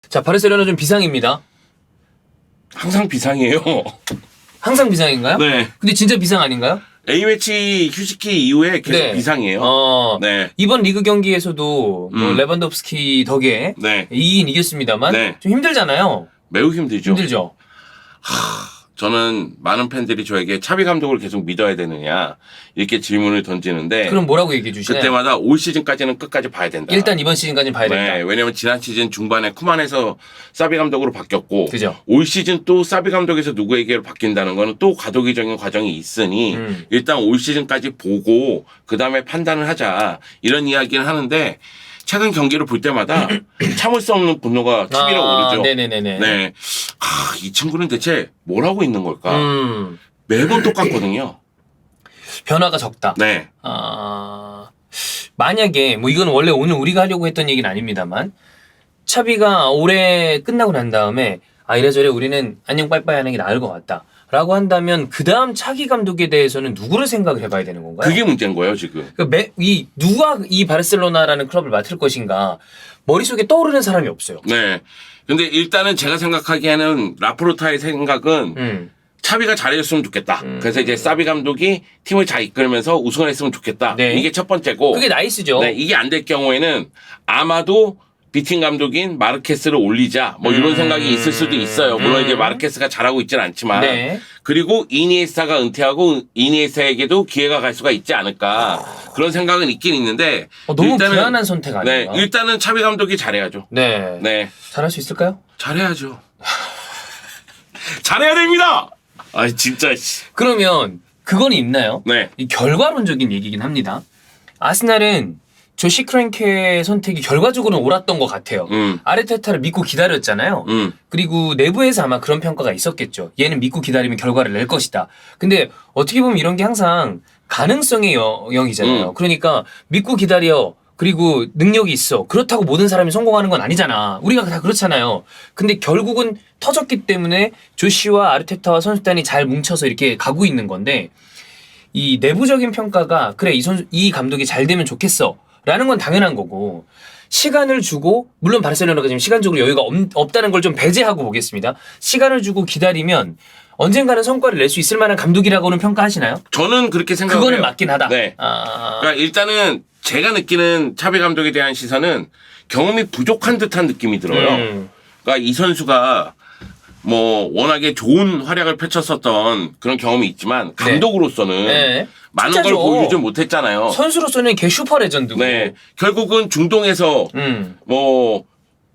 자, 바르셀로나 좀 비상입니다. 항상 비상이에요. 항상 비상인가요? 네. 근데 진짜 비상 아닌가요? A매치 휴식기 이후에 계속 네. 비상이에요. 네. 이번 리그 경기에서도 뭐 레반도프스키 덕에 네. 이기긴 이겼습니다만 네. 좀 힘들잖아요. 매우 힘들죠. 힘들죠. 저는 많은 팬들이 저에게 차비 감독을 계속 믿어야 되느냐 이렇게 질문을 던지는데 그럼 뭐라고 얘기해 주시나요? 그때마다 올 시즌까지는 끝까지 봐야 된다. 일단 이번 시즌까지는 봐야 된다. 네, 왜냐면 지난 시즌 중반에 쿠만에서 사비 감독으로 바뀌었고 그죠. 올 시즌 또 사비 감독에서 누구에게로 바뀐다는 거는 또 과도기적인 과정이 있으니 일단 올 시즌까지 보고 그다음에 판단을 하자 이런 이야기를 하는데 최근 경기를 볼 때마다 참을 수 없는 분노가 치밀어 오르죠. 네네네네. 네. 이 친구는 대체 뭘 하고 있는 걸까? 매번 똑같거든요. 변화가 적다. 네. 만약에 뭐 이건 원래 오늘 우리가 하려고 했던 얘기는 아닙니다만 차비가 올해 끝나고 난 다음에 이래저래 우리는 안녕 빠이빠이 하는 게 나을 것 같다 라고 한다면 그 다음 차기 감독에 대해서는 누구를 생각을 해봐야 되는 건가요? 그게 문제인 거예요 지금. 누가 이 바르셀로나라는 클럽을 맡을 것인가 머릿속에 떠오르는 사람이 없어요. 네. 근데 일단은 제가 생각하기에는 라포르타의 생각은 차비가 잘해줬으면 좋겠다. 그래서 이제 사비 감독이 팀을 잘 이끌면서 우승을 했으면 좋겠다. 네. 이게 첫 번째고. 그게 나이스죠. 네, 이게 안 될 경우에는 아마도 B팀 감독인 마르케스를 올리자 뭐 이런 생각이 있을 수도 있어요. 물론 이제 마르케스가 잘하고 있지는 않지만 네. 그리고 이니에스타가 은퇴하고 이니에스타에게도 기회가 갈 수가 있지 않을까 그런 생각은 있긴 있는데 너무 불안한 선택 아닌가? 네, 일단은 차비 감독이 잘해야죠. 네. 네, 잘할 수 있을까요? 잘해야죠. 잘해야 됩니다. 진짜. 그러면 그건 있나요? 네. 이 결과론적인 얘기긴 합니다. 아스날은 조시 크랭케의 선택이 결과적으로는 옳았던 것 같아요. 아르테타를 믿고 기다렸잖아요. 그리고 내부에서 아마 그런 평가가 있었겠죠. 얘는 믿고 기다리면 결과를 낼 것이다. 근데 어떻게 보면 이런 게 항상 가능성의 영역이잖아요. 그러니까 믿고 기다려. 그리고 능력이 있어. 그렇다고 모든 사람이 성공하는 건 아니잖아. 우리가 다 그렇잖아요. 근데 결국은 터졌기 때문에 조시와 아르테타와 선수단이 잘 뭉쳐서 이렇게 가고 있는 건데 이 내부적인 평가가 그래 이 감독이 잘 되면 좋겠어. 라는 건 당연한 거고 시간을 주고 물론 바르셀로나가 지금 시간적으로 여유가 없다는 걸 좀 배제하고 보겠습니다. 시간을 주고 기다리면 언젠가는 성과를 낼 수 있을 만한 감독이라고는 평가하시나요? 저는 그렇게 생각해요. 그거는 맞긴 하다. 네. 그러니까 일단은 제가 느끼는 차비 감독에 대한 시선은 경험이 부족한 듯한 느낌이 들어요. 그러니까 이 선수가 뭐 워낙에 좋은 활약을 펼쳤었던 그런 경험이 있지만 감독으로서는 네. 많은 진짜죠. 걸 보여주지 못했잖아요. 선수로서는 걔 슈퍼 레전드고. 네. 결국은 중동에서 뭐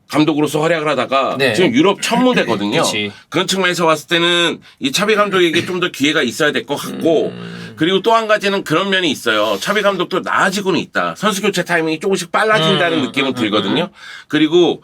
감독으로서 활약을 하다가 네. 지금 유럽 첫 무대거든요. 그치. 그런 측면에서 봤을 때는 이 차비 감독에게 좀 더 기회가 있어야 될 것 같고 그리고 또 한 가지는 그런 면이 있어요. 차비 감독도 나아지고는 있다. 선수 교체 타이밍이 조금씩 빨라진다는 느낌은 들거든요. 그리고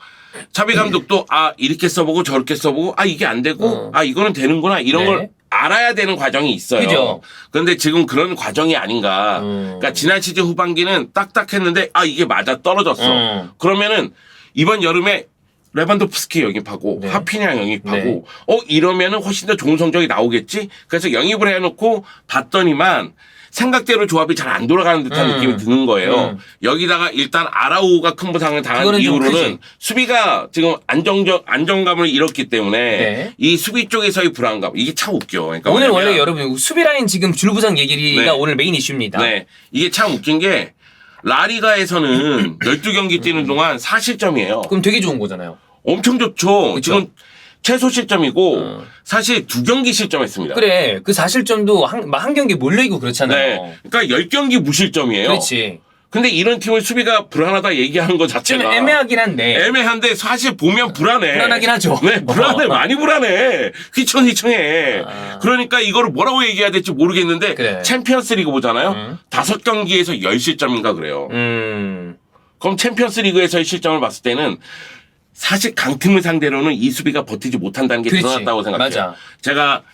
차비 감독도 이렇게 써보고 저렇게 써보고 이게 안 되고 이거는 되는구나 이런 네. 걸 알아야 되는 과정이 있어요. 그죠. 그런데 지금 그런 과정이 아닌가. 그러니까 지난 시즌 후반기는 딱딱했는데 이게 맞아 떨어졌어. 그러면은 이번 여름에 레반도프스키 영입하고 네. 하피냐 영입하고 네. 이러면은 훨씬 더 좋은 성적이 나오겠지. 그래서 영입을 해놓고 봤더니만 생각대로 조합이 잘 안 돌아가는 듯한 느낌이 드는 거예요. 여기다가 일단 아라우가 큰 부상을 당한 이후로는 수비가 지금 안정감을 잃었기 때문에 네. 이 수비 쪽에서의 불안감 이게 참 웃겨. 그러니까 오늘 원래 여러분 수비 라인 지금 줄부상 얘기가 네. 오늘 메인 이슈입니다. 네. 이게 참 웃긴 게 라리가에서는 12경기 뛰는 동안 4실점이에요. 그럼 되게 좋은 거잖아요. 엄청 좋죠. 그쵸? 지금 최소 실점이고 사실 2경기 실점했습니다. 그래. 그 4실점도 한 경기 몰려있고 그렇잖아요. 네. 그러니까 10경기 무실점이에요. 그렇지. 근데 이런 팀을 수비가 불안하다 얘기하는 것 좀 자체가 애매하긴 한데. 애매한데 사실 보면 불안해. 불안하긴 하죠. 네, 불안해. 많이 불안해. 휘청휘청해. 그러니까 이거를 뭐라고 얘기해야 될지 모르겠는데 그래. 챔피언스 리그 보잖아요. 5경기에서 10실점인가 그래요. 그럼 챔피언스 리그에서의 실점을 봤을 때는 사실 강팀을 상대로는 이 수비가 버티지 못한다는 게 그렇지. 드러났다고 생각해요. 맞아. 제가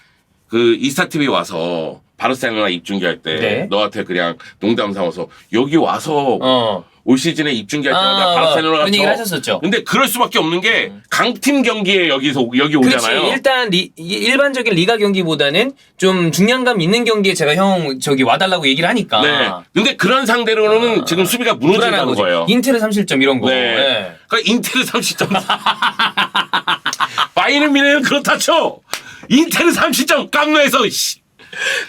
그 이스타TV 와서 바르셀로나 입중계할 때 네. 너한테 그냥 농담 삼아서 여기 와서 올 시즌에 입중계할 때마다 바르셀로나가 그런 얘기를 하셨었죠. 근데 그럴 수밖에 없는 게 강팀 경기에 여기 오잖아요. 그렇지. 일단 일반적인 리가 경기보다는 좀 중량감 있는 경기에 제가 형 저기 와달라고 얘기를 하니까. 네. 근데 그런 상대로는 지금 수비가 무너진다는 거예요. 인테르 3실점 이런 거. 네. 네. 그러니까 인테르 30점. 바이에른 뮌헨은 그렇다 쳐. 인테르 30점 깜노에서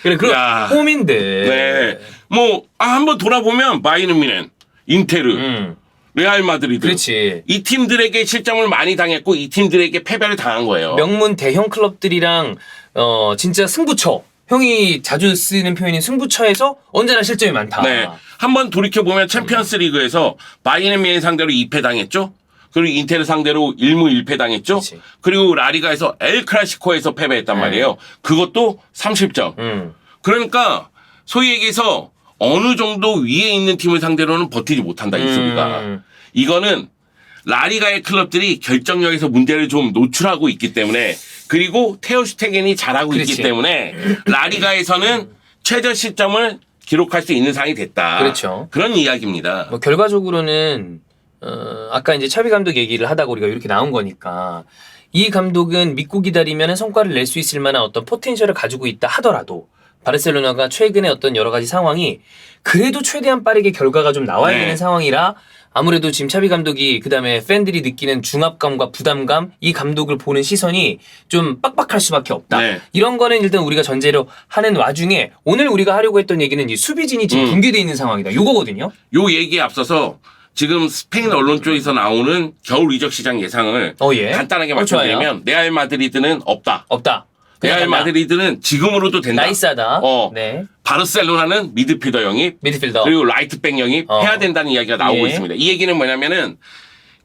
그래 그럼 야. 홈인데. 네. 뭐 한번 돌아보면 바이에른 뮌헨, 인테르, 레알 마드리드. 그렇지. 이 팀들에게 실점을 많이 당했고 이 팀들에게 패배를 당한 거예요. 명문 대형 클럽들이랑 진짜 승부처. 형이 자주 쓰는 표현인 승부처에서 언제나 실점이 많다. 네. 한번 돌이켜 보면 챔피언스 리그에서 바이에른 뮌헨 상대로 2패 당했죠. 그리고 인테르 상대로 1무 1패 당했죠. 그치. 그리고 라리가에서 엘 클라시코에서 패배했단 말이에요. 그것도 30점. 그러니까 소위 얘기해서 어느 정도 위에 있는 팀을 상대로는 버티지 못한다, 이 수비가. 이거는 라리가의 클럽들이 결정력에서 문제를 좀 노출하고 있기 때문에 그리고 테오 슈테겐이 잘하고 그렇지. 있기 때문에 라리가에서는 최저 시점을 기록할 수 있는 상황이 됐다. 그렇죠. 그런 이야기입니다. 뭐 결과적으로는 아까 이제 차비 감독 얘기를 하다가 우리가 이렇게 나온 거니까 이 감독은 믿고 기다리면 성과를 낼 수 있을 만한 어떤 포텐셜을 가지고 있다 하더라도 바르셀로나가 최근에 어떤 여러 가지 상황이 그래도 최대한 빠르게 결과가 좀 나와야 네. 되는 상황이라 아무래도 지금 차비 감독이 그다음에 팬들이 느끼는 중압감과 부담감 이 감독을 보는 시선이 좀 빡빡할 수밖에 없다. 네. 이런 거는 일단 우리가 전제로 하는 와중에 오늘 우리가 하려고 했던 얘기는 이 수비진이 지금 붕괴되어 있는 상황이다. 요거거든요. 요 얘기에 앞서서 지금 스페인 언론 쪽에서 나오는 겨울 이적 시장 예상을 예. 간단하게 좋아요. 말씀드리면 레알 마드리드는 없다. 없다. 그냥 레알 간다. 마드리드는 지금으로도 된다. 나이스하다. 네. 바르셀로나는 미드필더 영입, 미드필더. 그리고 라이트백 영입 해야 된다는 이야기가 나오고 예. 있습니다. 이 얘기는 뭐냐면은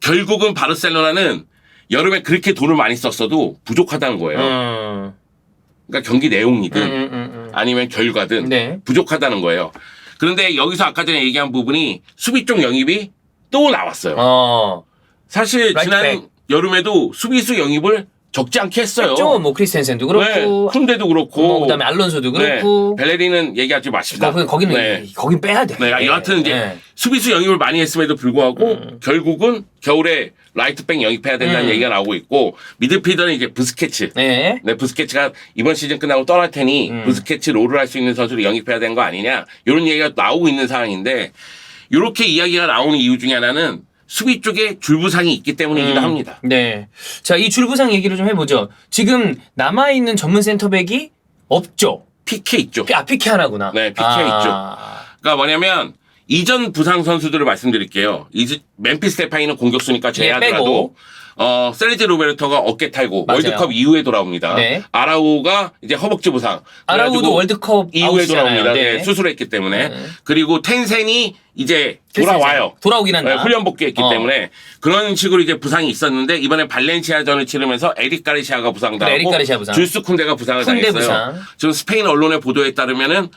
결국은 바르셀로나는 여름에 그렇게 돈을 많이 썼어도 부족하다는 거예요. 그러니까 경기 내용이든 아니면 결과든 네. 부족하다는 거예요. 그런데 여기서 아까 전에 얘기한 부분이 수비 쪽 영입이 또 나왔어요. 사실 라이트백. 지난 여름에도 수비수 영입을 적지 않게 했어요. 좀 뭐 크리스텐센도 그렇고 네, 쿤데도 그렇고 뭐 그다음에 알론소도 그렇고 벨레리는 얘기하지 마십시다. 거기는 거긴 빼야 돼. 네, 여하튼 이제 수비수 영입을 많이 했음에도 불구하고 결국은 겨울에 라이트백 영입해야 된다는 얘기가 나오고 있고 미드필더는 이제 부스케츠. 네. 네, 부스케츠가 이번 시즌 끝나고 떠날 테니 부스케츠 롤을 할 수 있는 선수를 영입해야 되는 거 아니냐 이런 얘기가 나오고 있는 상황인데 이렇게 이야기가 나오는 이유 중에 하나는 수비 쪽에 줄부상이 있기 때문이기도 합니다. 네. 자, 이 줄부상 얘기를 좀 해보죠. 지금 남아있는 전문 센터백이 없죠. PK 있죠. 피케 하나구나. 네, PK 있죠. 그러니까 뭐냐면 이전 부상 선수들을 말씀드릴게요. 멤피스 데파이는 공격수니까 제외하더라도 셀레지 로베르토가 어깨 탈고 맞아요. 월드컵 이후에 돌아옵니다. 네. 아라우가 이제 허벅지 부상. 아라우도 월드컵 이후에 돌아옵니다. 네. 네, 수술했기 때문에. 그리고 텐센이 이제 돌아와요. 돌아오긴 한다. 네, 훈련 복귀했기 때문에 그런 식으로 이제 부상이 있었는데 이번에 발렌시아전을 치르면서 에릭 가르시아가 부상당하고 에릭 가르시아 부상. 줄스 쿤데가 부상을 당했어요. 부상. 지금 스페인 언론의 보도에 따르면은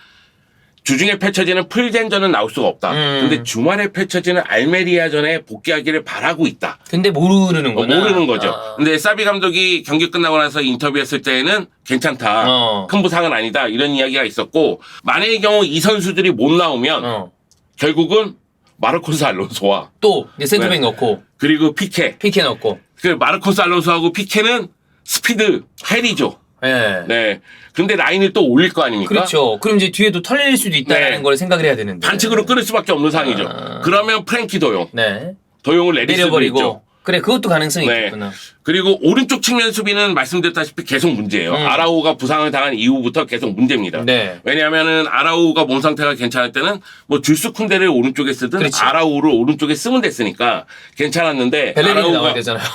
주중에 펼쳐지는 풀젠전은 나올 수가 없다. 근데 주말에 펼쳐지는 알메리아전에 복귀하기를 바라고 있다. 근데 모르는구나. 모르는 거죠. 근데 사비 감독이 경기 끝나고 나서 인터뷰했을 때는 괜찮다. 큰 부상은 아니다. 이런 이야기가 있었고 만약의 경우 이 선수들이 못 나오면 결국은 마르코스 알론소와 또 이제 센터백 넣고 그리고 피케 넣고 그 마르코스 알론소하고 피케는 스피드 헬이죠. 네. 근데 라인을 또 올릴 거 아닙니까? 그렇죠. 그럼 이제 뒤에도 털릴 수도 있다는 걸 생각을 해야 되는데. 반칙으로 끊을 수밖에 없는 상황이죠. 그러면 프랭키 도용. 네. 도용을 내릴 수도 있죠. 그래, 그것도 가능성이 있겠구나. 그리고 오른쪽 측면 수비는 말씀드렸다시피 계속 문제예요. 아라우가 부상을 당한 이후부터 계속 문제입니다. 네. 왜냐하면은 아라우가 몸 상태가 괜찮을 때는 뭐 줄스 쿤데를 오른쪽에 쓰든 그렇지. 아라우를 오른쪽에 쓰면 됐으니까 괜찮았는데 벨레린이 나와야 되잖아요.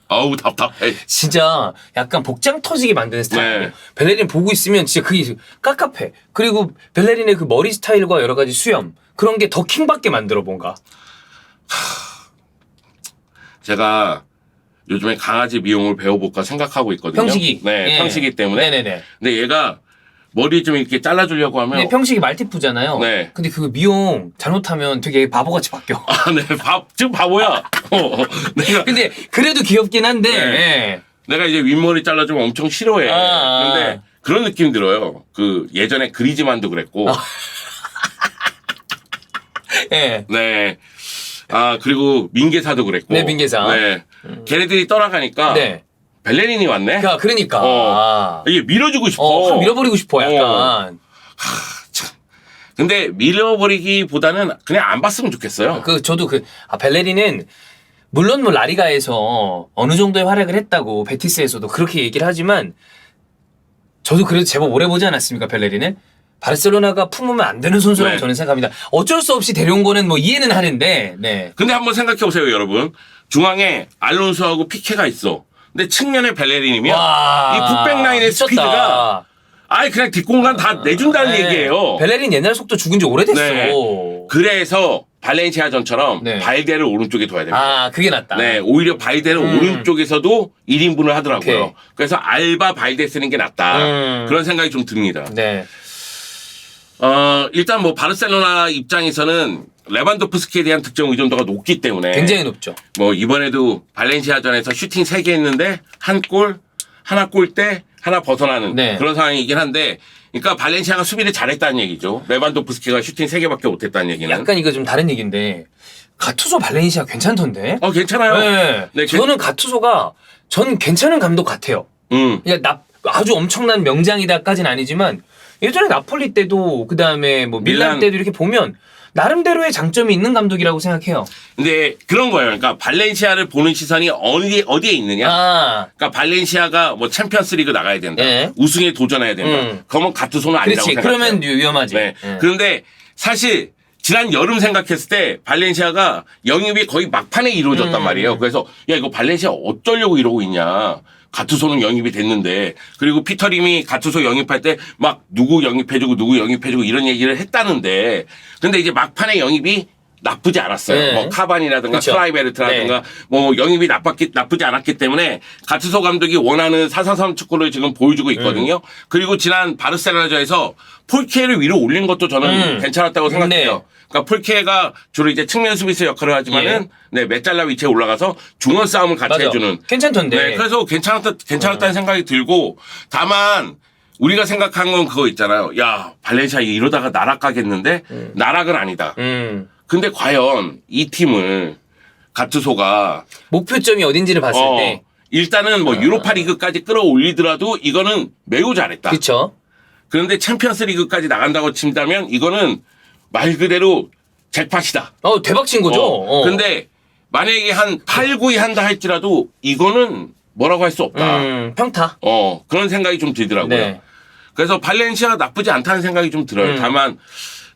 아우 답답해. 진짜 약간 복장 터지게 만드는 스타일이에요. 네. 벨레린 보고 있으면 진짜 그게 깝깝해. 그리고 벨레린의 그 머리 스타일과 여러 가지 수염 그런 게 더 킹받게 만들어 뭔가. 제가 요즘에 강아지 미용을 배워볼까 생각하고 있거든요. 평식이. 네, 예. 평식이 때문에. 네네네. 근데 얘가 머리 좀 이렇게 잘라주려고 하면. 네, 평식이 말티푸잖아요. 네. 근데 그 미용 잘못하면 되게 바보같이 바뀌어. 아, 네, 지금 바보야. 내가. 근데 그래도 귀엽긴 한데. 네. 내가 이제 윗머리 잘라주면 엄청 싫어해. 근데 그런 느낌 들어요. 그 예전에 그리즈만도 그랬고. 예. 네. 아, 그리고 민계사도 그랬고. 네, 민계사. 네. 걔네들이 떠나가니까. 네. 벨레린이 왔네? 그러니까. 이게 밀어주고 싶어. 확 밀어버리고 싶어, 약간. 근데 밀어버리기보다는 그냥 안 봤으면 좋겠어요. 저도 벨레리는, 물론 뭐 라리가에서 어느 정도의 활약을 했다고, 베티스에서도 그렇게 얘기를 하지만, 저도 그래도 제법 오래 보지 않았습니까, 벨레리는? 바르셀로나가 품으면 안 되는 선수라고 네. 저는 생각합니다. 어쩔 수 없이 데려온 거는 뭐 이해는 하는데, 네. 근데 한번 생각해보세요, 여러분. 중앙에 알론소하고 피케가 있어. 근데 측면에 벨레린이면 이 북백 라인의 미쳤다. 스피드가 아예 그냥 뒷공간 다 내준다는 네. 얘기예요. 벨레린 옛날 속도 죽은 지 오래됐어. 네. 그래서 발렌시아전처럼 네. 발데를 오른쪽에 둬야 됩니다. 그게 낫다. 네, 오히려 발데를 오른쪽에서도 1인분을 하더라고요. 오케이. 그래서 알바 발데 쓰는 게 낫다. 그런 생각이 좀 듭니다. 네. 일단 뭐 바르셀로나 입장에서는 레반도프스키에 대한 득점 의존도가 높기 때문에 굉장히 높죠. 뭐 이번에도 발렌시아전에서 슈팅 3개 했는데 한 골, 하나 골대, 하나 벗어나는 네. 그런 상황이긴 한데 그러니까 발렌시아가 수비를 잘했다는 얘기죠. 레반도프스키가 슈팅 3개밖에 못했다는 얘기는. 약간 이거 좀 다른 얘기인데 가투소 발렌시아 괜찮던데? 괜찮아요. 네. 네, 저는 가투소가 전 괜찮은 감독 같아요. 그냥 아주 엄청난 명장이다까지는 아니지만 예전에 나폴리 때도 그다음에 뭐 밀란 때도 이렇게 보면 나름대로의 장점이 있는 감독이라고 생각해요. 근데 그런 거예요. 그러니까 발렌시아를 보는 시선이 어디에 있느냐. 그러니까 발렌시아가 뭐 챔피언스리그 나가야 된다. 네. 우승에 도전해야 된다. 그러면 가투소는 아니라고 그렇지. 생각해요. 그러면 위험하지. 네. 그런데 사실 지난 여름 생각했을 때 발렌시아가 영입이 거의 막판에 이루어졌단 말이에요. 그래서 야 이거 발렌시아 어쩌려고 이러고 있냐. 가투소는 영입이 됐는데 그리고 피터림이 가투소 영입할 때 막 누구 영입해주고 누구 영입해주고 이런 얘기를 했다는데 근데 이제 막판에 영입이 나쁘지 않았어요. 네. 뭐 카반이라든가 그쵸. 클라이베르트라든가 뭐 영입이 나쁘지 않았기 때문에 가투소 감독이 원하는 4-4-3 축구를 지금 보여주고 있거든요. 그리고 지난 바르셀로나전에서 폴케를 위로 올린 것도 저는 괜찮았다고 생각해요. 네. 그러니까 폴케가 주로 이제 측면 수비수 역할을 하지만은 메잘라 위치에 올라가서 중원 싸움을 같이 해주는. 괜찮던데. 네, 그래서 괜찮았다는 생각이 들고 다만 우리가 생각한 건 그거 있잖아요. 야 발렌시아 이러다가 나락가겠는데 나락은 아니다. 근데 과연 이 팀을 가투소가 목표점이 어딘지를 봤을 때 일단은 뭐 유로파 리그까지 끌어올리더라도 이거는 매우 잘했다. 그렇죠. 그런데 챔피언스 리그까지 나간다고 친다면 이거는 말 그대로 잭팟이다. 대박 친 거죠. 근데 만약에 한 8, 9위 한다 할지라도 이거는 뭐라고 할 수 없다. 평타. 그런 생각이 좀 들더라고요. 네. 그래서 발렌시아가 나쁘지 않다는 생각이 좀 들어요. 다만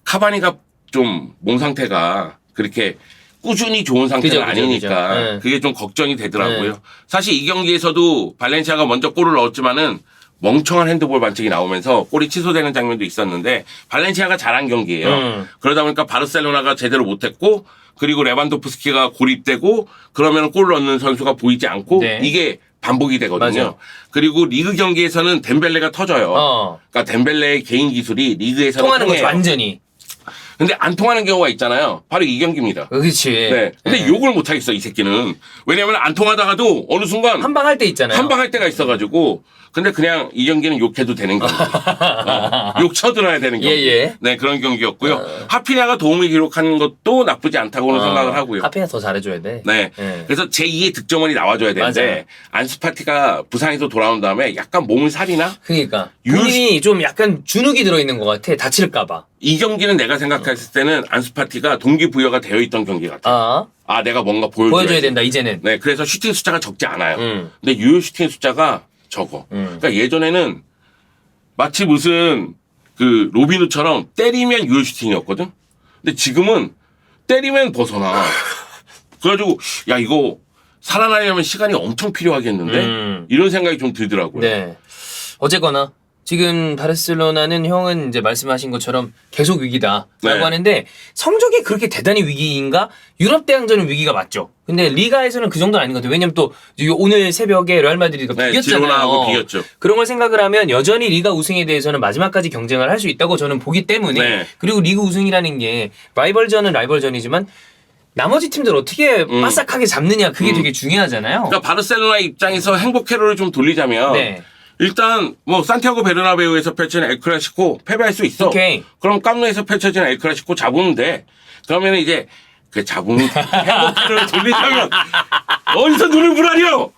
카바니가 좀 몸 상태가 그렇게 꾸준히 좋은 상태는 아니니까 그죠. 네. 그게 좀 걱정이 되더라고요. 네. 사실 이 경기에서도 발렌시아가 먼저 골을 넣었지만은 멍청한 핸드볼 반칙이 나오면서 골이 취소되는 장면도 있었는데 발렌시아가 잘한 경기예요. 그러다 보니까 바르셀로나가 제대로 못했고 그리고 레반도프스키가 고립되고 그러면 골 넣는 선수가 보이지 않고 네. 이게 반복이 되거든요. 맞아. 그리고 리그 경기에서는 덴벨레가 터져요. 그러니까 덴벨레의 개인 기술이 리그에서는 통하는 거죠, 통해요. 완전히. 근데 안 통하는 경우가 있잖아요. 바로 이 경기입니다. 그렇지. 네. 근데 욕을 못 하겠어, 이 새끼는. 왜냐면 안 통하다가도 어느 순간 한 방 할 때 있잖아요. 한 방 할 때가 있어가지고 근데 그냥 이 경기는 욕해도 되는 경기. 욕 쳐들어야 되는 경기. 예. 네, 그런 경기였고요. 하피냐가 도움을 기록하는 것도 나쁘지 않다고는 생각을 하고요. 하피냐 더 잘해줘야 돼. 네. 그래서 제2의 득점원이 나와줘야 되는데 맞아요. 안수파티가 부상에서 돌아온 다음에 약간 몸을 사리나? 그러니까 본인이 좀 약간 주눅이 들어있는 것 같아. 다칠까봐. 이 경기는 내가 생각했을 때는 안수파티가 동기부여가 되어 있던 경기 같아요. 내가 뭔가 보여줘야 된다, 이제는. 네, 그래서 슈팅 숫자가 적지 않아요. 근데 유효 슈팅 숫자가 적어. 그러니까 예전에는 마치 무슨 그 로비누처럼 때리면 유효 슈팅이었거든. 근데 지금은 때리면 벗어나. 그래가지고 야 이거 살아나려면 시간이 엄청 필요하겠는데 이런 생각이 좀 들더라고요. 네. 어쨌거나 지금 바르셀로나는 형은 이제 말씀하신 것처럼 계속 위기다라고 네. 하는데 성적이 그렇게 대단히 위기인가? 유럽 대항전은 위기가 맞죠. 근데 리가에서는 그 정도는 아닌 것 같아요. 왜냐면 또 오늘 새벽에 레알 마드리드가 네, 비겼잖아요. 지로나하고 비겼죠. 그런 걸 생각을 하면 여전히 리가 우승에 대해서는 마지막까지 경쟁을 할 수 있다고 저는 보기 때문에 네. 그리고 리그 우승이라는 게 라이벌전은 라이벌전이지만 나머지 팀들 어떻게 바싹하게 잡느냐 그게 되게 중요하잖아요. 그러니까 바르셀로나 입장에서 행복 회로를 좀 돌리자면 네. 일단 뭐 산티아고 베르나베우에서 펼쳐진 엘클라시코 패배할 수 있어. 오케이. 그럼 깜누에서 펼쳐진 엘클라시코 잡으면 돼. 그러면 이제 그 자궁 행복회로를 돌리려면 어디서 눈을 불하려?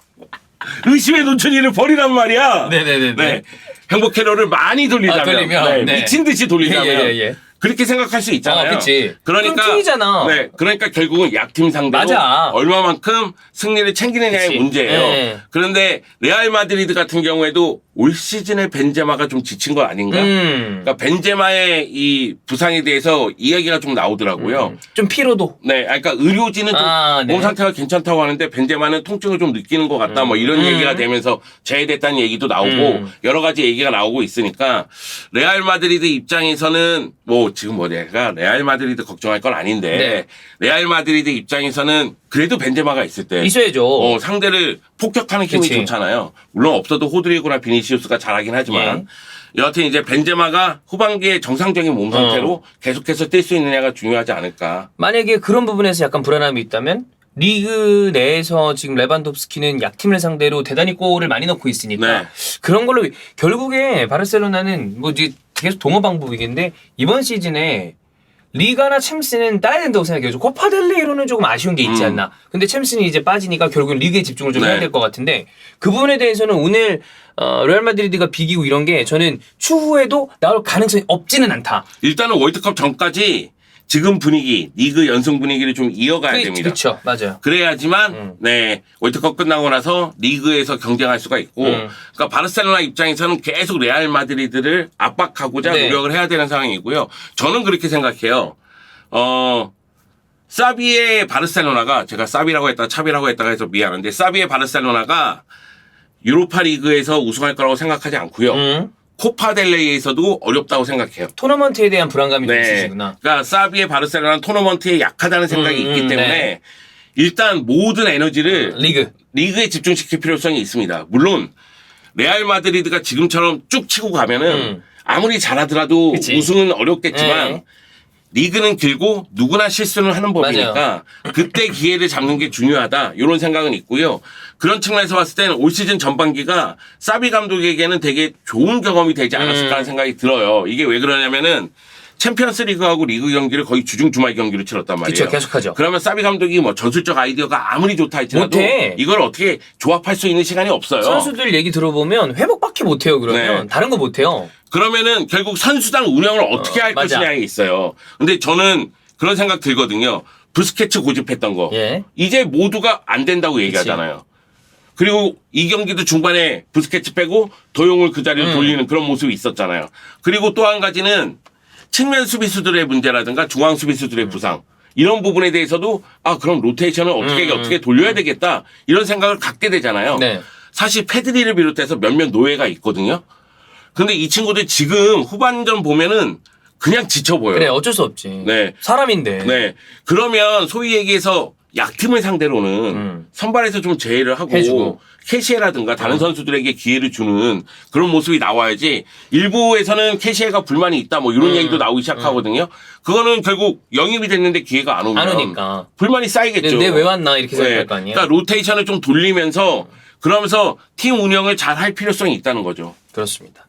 의심의 눈초리를 버리란 말이야. 네네네. 네. 행복회로를 많이 돌리려면, 돌리면, 네. 미친 듯이 돌리려면 예. 그렇게 생각할 수 있잖아요. 그치. 그러니까 그럼 퉁이잖아. 네, 그러니까 결국은 약팀 상대로 맞아. 얼마만큼 승리를 챙기느냐의 그치. 문제예요. 네. 그런데 레알 마드리드 같은 경우에도 올 시즌에 벤제마가 좀 지친 거 아닌가? 그러니까 벤제마의 이 부상에 대해서 이야기가 좀 나오더라고요. 좀 피로도. 네, 그러니까 의료진은 좀 네. 몸 상태가 괜찮다고 하는데 벤제마는 통증을 좀 느끼는 것 같다. 뭐 이런 얘기가 되면서 제외됐다는 얘기도 나오고 여러 가지 얘기가 나오고 있으니까 레알 마드리드 입장에서는 뭐 지금 뭐 내가 레알 마드리드 걱정할 건 아닌데 네. 레알 마드리드 입장에서는 그래도 벤제마가 있을 때 있어야죠. 상대를 폭격하는 힘이 그치. 좋잖아요. 물론 없어도 호드리고나 비니시우스가 잘하긴 하지만 여하튼 이제 벤제마가 후반기에 정상적인 몸 상태로 계속해서 뛸 수 있느냐가 중요하지 않을까. 만약에 그런 부분에서 약간 불안함이 있다면 리그 내에서 지금 레반도프스키는 약팀을 상대로 대단히 골을 많이 넣고 있으니까 네. 그런 걸로 결국에 바르셀로나는 뭐 이제 계속 동호 방법이긴데 이번 시즌에 리가나 챔스는 따야 된다고 생각해요. 코파델레이로는 조금 아쉬운 게 있지 않나. 근데 챔스는 이제 빠지니까 결국은 리그에 집중을 좀 해야 될 것 같은데 그 부분에 대해서는 오늘 레알 마드리드가 비기고 이런 게 저는 추후에도 나올 가능성이 없지는 않다. 일단은 월드컵 전까지 지금 분위기, 리그 연승 분위기를 좀 이어가야 됩니다. 그렇죠. 맞아요. 그래야지만 네 월드컵 끝나고 나서 리그에서 경쟁할 수가 있고 그러니까 바르셀로나 입장에서는 계속 레알 마드리드를 압박하고자 네. 노력을 해야 되는 상황이고요. 저는 그렇게 생각해요. 사비의 바르셀로나가 제가 사비라고 했다가 차비라고 했다가 해서 미안한데 사비의 바르셀로나가 유로파 리그에서 우승할 거라고 생각하지 않고요. 코파델레이에서도 어렵다고 생각해요. 토너먼트에 대한 불안감이 좀 있으시구나. 그러니까 사비의 바르셀로나는 토너먼트에 약하다는 생각이 있기 때문에 네. 일단 모든 에너지를 리그에 집중시킬 필요성이 있습니다. 물론 레알 마드리드가 지금처럼 쭉 치고 가면은 아무리 잘하더라도 그치. 우승은 어렵겠지만 네. 리그는 길고 누구나 실수는 하는 법이니까 맞아요. 그때 기회를 잡는 게 중요하다. 이런 생각은 있고요. 그런 측면에서 봤을 때는 올 시즌 전반기가 사비 감독에게는 되게 좋은 경험이 되지 않았을까 하는 생각이 들어요. 이게 왜 그러냐면은 챔피언스 리그하고 리그 경기를 거의 주중 주말 경기로 치렀단 말이에요. 그렇죠. 계속하죠. 그러면 사비 감독이 뭐 전술적 아이디어가 아무리 좋다 할지라도 못해. 이걸 어떻게 조합할 수 있는 시간이 없어요. 선수들 얘기 들어보면 회복밖에 못해요. 그러면 네. 다른 거 못해요. 그러면은 결국 선수단 운영을 어떻게 할 맞아. 것이냐에 있어요. 근데 저는 그런 생각 들거든요. 부스케츠 고집했던 거. 예. 이제 모두가 안 된다고 얘기하잖아요. 그리고 이 경기도 중반에 부스케츠 빼고 도용을 그 자리로 돌리는 그런 모습이 있었잖아요. 그리고 또 한 가지는 측면 수비수들의 문제라든가 중앙 수비수들의 부상. 이런 부분에 대해서도 그럼 로테이션을 어떻게 돌려야 되겠다. 이런 생각을 갖게 되잖아요. 네. 사실 페드리를 비롯해서 몇몇 노예가 있거든요. 근데 이 친구들 지금 후반전 보면은 그냥 지쳐 보여요. 그래 어쩔 수 없지. 네. 사람인데. 네. 그러면 소위 얘기해서 약팀을 상대로는 선발에서 좀 제외를 하고 해주고. 캐시에라든가 다른 선수들에게 기회를 주는 그런 모습이 나와야지 일부에서는 캐시에가 불만이 있다 뭐 이런 얘기도 나오기 시작하거든요. 그거는 결국 영입이 됐는데 기회가 안 오면 안 오니까. 불만이 쌓이겠죠. 내 왜 왔나 이렇게 생각할 거 아니에요. 그러니까 로테이션을 좀 돌리면서 그러면서 팀 운영을 잘 할 필요성이 있다는 거죠. 그렇습니다.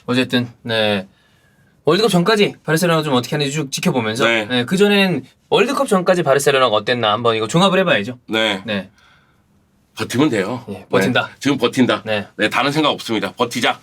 어쨌든 네. 월드컵 전까지 바르셀로나가 좀 어떻게 하는지 쭉 지켜보면서 네. 그전엔 월드컵 전까지 바르셀로나가 어땠나 한번 이거 종합을 해봐야죠. 네. 네. 버티면 돼요. 예, 버틴다. 네. 지금 버틴다. 네. 네, 다른 생각 없습니다. 버티자.